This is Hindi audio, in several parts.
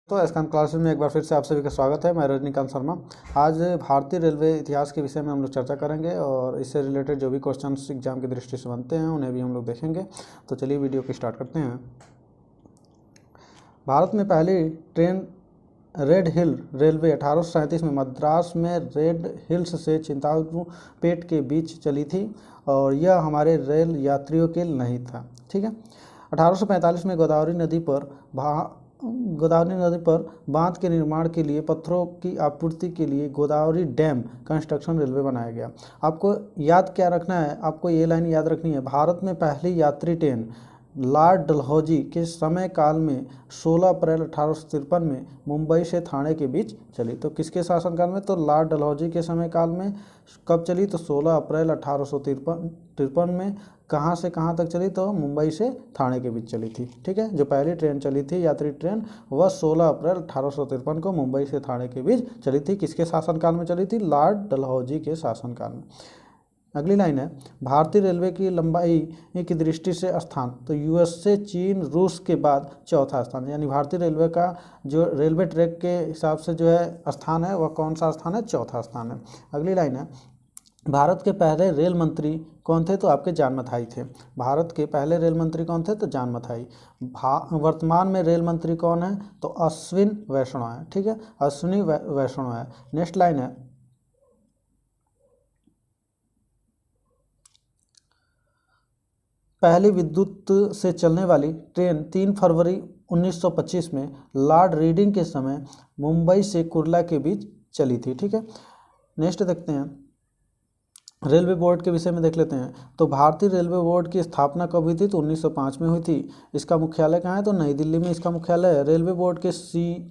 तो एसकाम क्लासेस में एक बार फिर से आप सभी का स्वागत है। मैं रजनीकांत शर्मा। आज भारतीय रेलवे इतिहास के विषय में हम लोग चर्चा करेंगे और इससे रिलेटेड जो भी क्वेश्चंस एग्जाम की दृष्टि से बनते हैं उन्हें भी हम लोग देखेंगे। तो चलिए वीडियो को स्टार्ट करते हैं। भारत में पहली ट्रेन रेड हिल रेलवे 1837 में मद्रास में रेड हिल्स से चिंतालुपेट के बीच चली थी और यह हमारे रेल यात्रियों के लिए नहीं था। ठीक है। 1845 में गोदावरी नदी पर बांध के निर्माण के लिए पत्थरों की आपूर्ति के लिए गोदावरी डैम कंस्ट्रक्शन रेलवे बनाया गया। आपको याद क्या रखना है, आपको ये लाइन याद रखनी है। भारत में पहली यात्री ट्रेन लॉर्ड डलहौजी के समय काल में 16 अप्रैल 1853 में मुंबई से ठाणे के बीच चली। तो किसके शासनकाल में? तो लॉर्ड डलहौजी के समय काल में। कब चली? तो 16 अप्रैल 1853 में। कहाँ से कहाँ तक चली? तो मुंबई से ठाणे के बीच चली थी। ठीक है। जो पहली ट्रेन चली थी यात्री ट्रेन वह 16 अप्रैल 1853 को मुंबई से ठाणे के बीच चली थी। किसके शासनकाल में चली थी? लॉर्ड डलहौजी के शासनकाल में। अगली लाइन है, भारतीय रेलवे की लंबाई की दृष्टि से स्थान। तो यूएसए, चीन, रूस के बाद चौथा स्थान, यानी भारतीय रेलवे का जो रेलवे ट्रैक के हिसाब से जो है स्थान है वह कौन सा स्थान है? चौथा स्थान है। अगली लाइन है, भारत के पहले रेल मंत्री कौन थे? तो आपके जान मथाई थे। भारत के पहले रेल मंत्री कौन थे? तो जान मथाई। वर्तमान में रेल मंत्री कौन है? तो अश्विन वैष्णव है। ठीक है, अश्विनी वैष्णव है। नेक्स्ट लाइन है, पहली विद्युत से चलने वाली ट्रेन 3 फरवरी 1925 में लॉर्ड रीडिंग के समय मुंबई से कुर्ला के बीच चली थी। ठीक है। नेक्स्ट देखते हैं, रेलवे बोर्ड के विषय में देख लेते हैं। तो भारतीय रेलवे बोर्ड की स्थापना कब हुई थी? तो 1905 में हुई थी। इसका मुख्यालय कहाँ है? तो नई दिल्ली में इसका मुख्यालय है। रेलवे बोर्ड के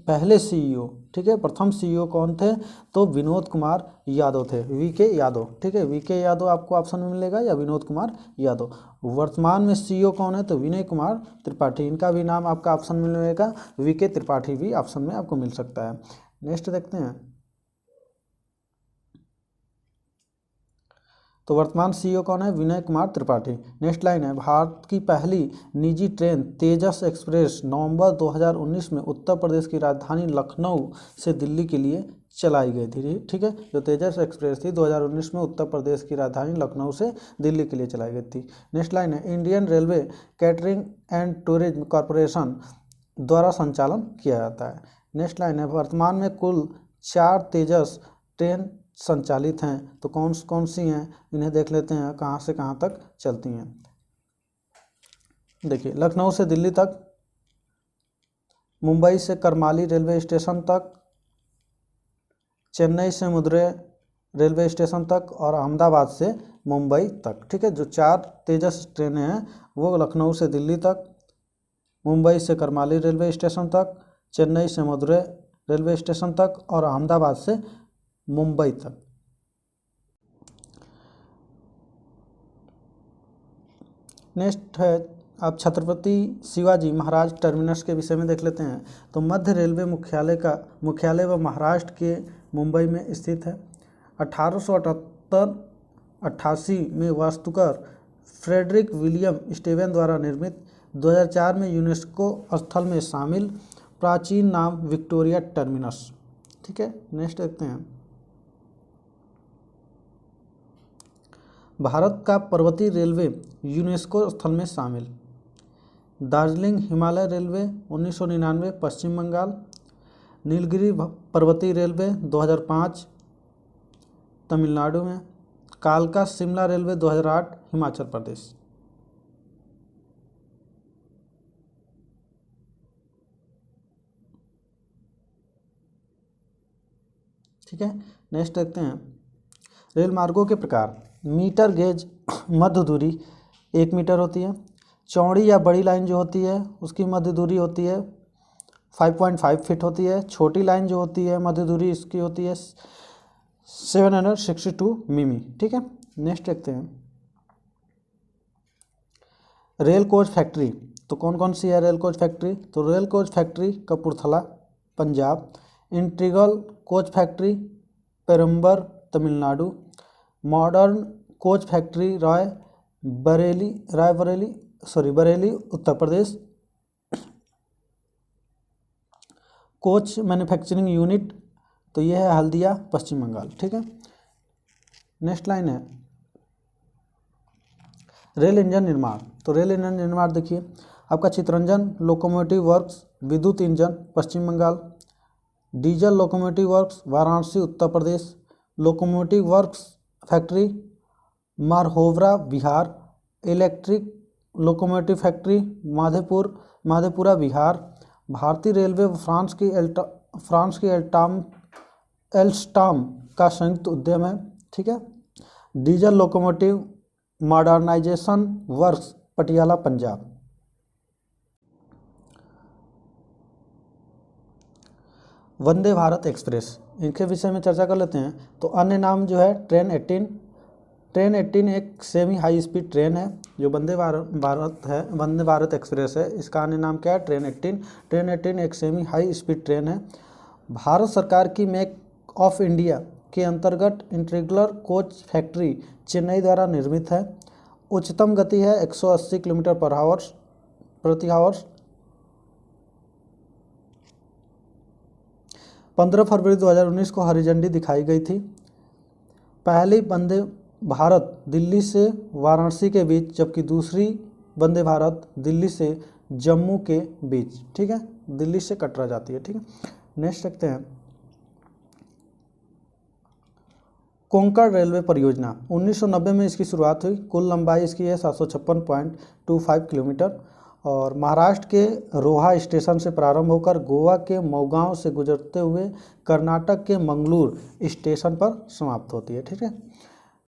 पहले सीईओ, ठीक है, प्रथम सीईओ कौन थे? तो विनोद कुमार यादव थे, वीके यादव। ठीक है, वीके यादव आपको ऑप्शन में मिलेगा या विनोद कुमार यादव। वर्तमान में सीईओ कौन है? तो विनय कुमार त्रिपाठी। इनका भी नाम आपका ऑप्शन में मिलेगा, वीके त्रिपाठी भी ऑप्शन में आपको मिल सकता है। नेक्स्ट देखते हैं, तो वर्तमान सीईओ कौन है? विनय कुमार त्रिपाठी। नेक्स्ट लाइन है, भारत की पहली निजी ट्रेन तेजस एक्सप्रेस नवंबर 2019 में उत्तर प्रदेश की राजधानी लखनऊ से दिल्ली के लिए चलाई गई थी। ठीक है, जो तेजस एक्सप्रेस थी 2019 में उत्तर प्रदेश की राजधानी लखनऊ से दिल्ली के लिए चलाई गई थी। नेक्स्ट लाइन है, Indian railway catering and tourism corporation द्वारा संचालन किया जाता है। नेक्स्ट लाइन है, वर्तमान में कुल 4 तेजस ट्रेन संचालित हैं। तो कौन कौन सी हैं इन्हें देख लेते हैं, कहाँ से कहाँ तक चलती हैं। देखिए, लखनऊ से दिल्ली तक, मुंबई से करमाली रेलवे स्टेशन तक, चेन्नई से मदुरै रेलवे स्टेशन तक और अहमदाबाद से मुंबई तक। ठीक है, जो 4 तेजस ट्रेनें हैं वो लखनऊ से दिल्ली तक, मुंबई से करमाली रेलवे स्टेशन तक, चेन्नई से मदुरै रेलवे स्टेशन तक और अहमदाबाद से मुंबई तक। नेक्स्ट है, आप छत्रपति शिवाजी महाराज टर्मिनस के विषय में देख लेते हैं। तो मध्य रेलवे मुख्यालय व महाराष्ट्र के मुंबई में स्थित है। 1888 में वास्तुकार फ्रेडरिक विलियम स्टेवन द्वारा निर्मित, 2004 में यूनेस्को स्थल में शामिल, प्राचीन नाम विक्टोरिया टर्मिनस। ठीक है। नेक्स्ट देखते हैं, भारत का पर्वतीय रेलवे यूनेस्को स्थल में शामिल, दार्जिलिंग हिमालय रेलवे 1999 पश्चिम बंगाल, नीलगिरी पर्वतीय रेलवे 2005 तमिलनाडु में, कालका शिमला रेलवे 2008 हिमाचल प्रदेश। ठीक है। नेक्स्ट देखते हैं, रेल मार्गों के प्रकार। मीटर गेज मध्य दूरी 1 मीटर होती है। चौड़ी या बड़ी लाइन जो होती है उसकी मध्य दूरी होती है 5.5 फीट होती है। छोटी लाइन जो होती है मध्य दूरी इसकी होती है 762 मिमी। ठीक है। नेक्स्ट देखते हैं, रेल कोच फैक्ट्री। तो कौन कौन सी है रेल कोच फैक्ट्री? तो rail coach factory Kapurthala Punjab, integral coach factory Perambur Tamil Nadu, modern coach factory Bareilly Uttar Pradesh, coach manufacturing unit, तो ये है हल्दिया, पश्चिम बंगाल। ठीक है, नेक्स्ट लाइन है रेल इंजन निर्माण। तो रेल इंजन निर्माण देखिए, आपका चितरंजन लोकोमोटिव वर्क्स विद्युत engine, Paschim Bengal. Diesel locomotive works Varanasi, Uttar Pradesh. Locomotive works factory Marhowrah, Bihar. Electric locomotive factory Madhepura, Bihar. भारतीय रेलवे फ्रांस की एल्स्टाम का संयुक्त उद्यम है। ठीक है, diesel locomotive modernisation works Patiala, Punjab. Vande Bharat express, इनके विषय में चर्चा कर लेते हैं। तो अन्य नाम जो है ट्रेन 18 एक सेमी हाई स्पीड ट्रेन है जो वंदे भारत एक्सप्रेस है। इसका अन्य नाम क्या है? ट्रेन 18 एक सेमी हाई स्पीड ट्रेन है। भारत सरकार की मेक ऑफ इंडिया के अंतर्गत इंटीग्रल कोच फैक्ट्री चेन्नई द्वारा निर्मित है। उच्चतम गति है 180 किलोमीटर प्रति आवर्स। 15 फरवरी 2019 को हरी झंडी दिखाई गई थी। पहली वंदे भारत दिल्ली से वाराणसी के बीच, जबकि दूसरी वंदे भारत दिल्ली से जम्मू के बीच। ठीक है, दिल्ली से कटरा जाती है। ठीक है, नेक्स्ट देखते हैं कोंकण रेलवे परियोजना। 1990 में इसकी शुरुआत हुई। कुल लंबाई इसकी है 756.25 किलोमीटर और महाराष्ट्र के रोहा स्टेशन से प्रारंभ होकर गोवा के मौगांव से गुजरते हुए कर्नाटक के मंगलूर स्टेशन पर समाप्त होती है। ठीक है,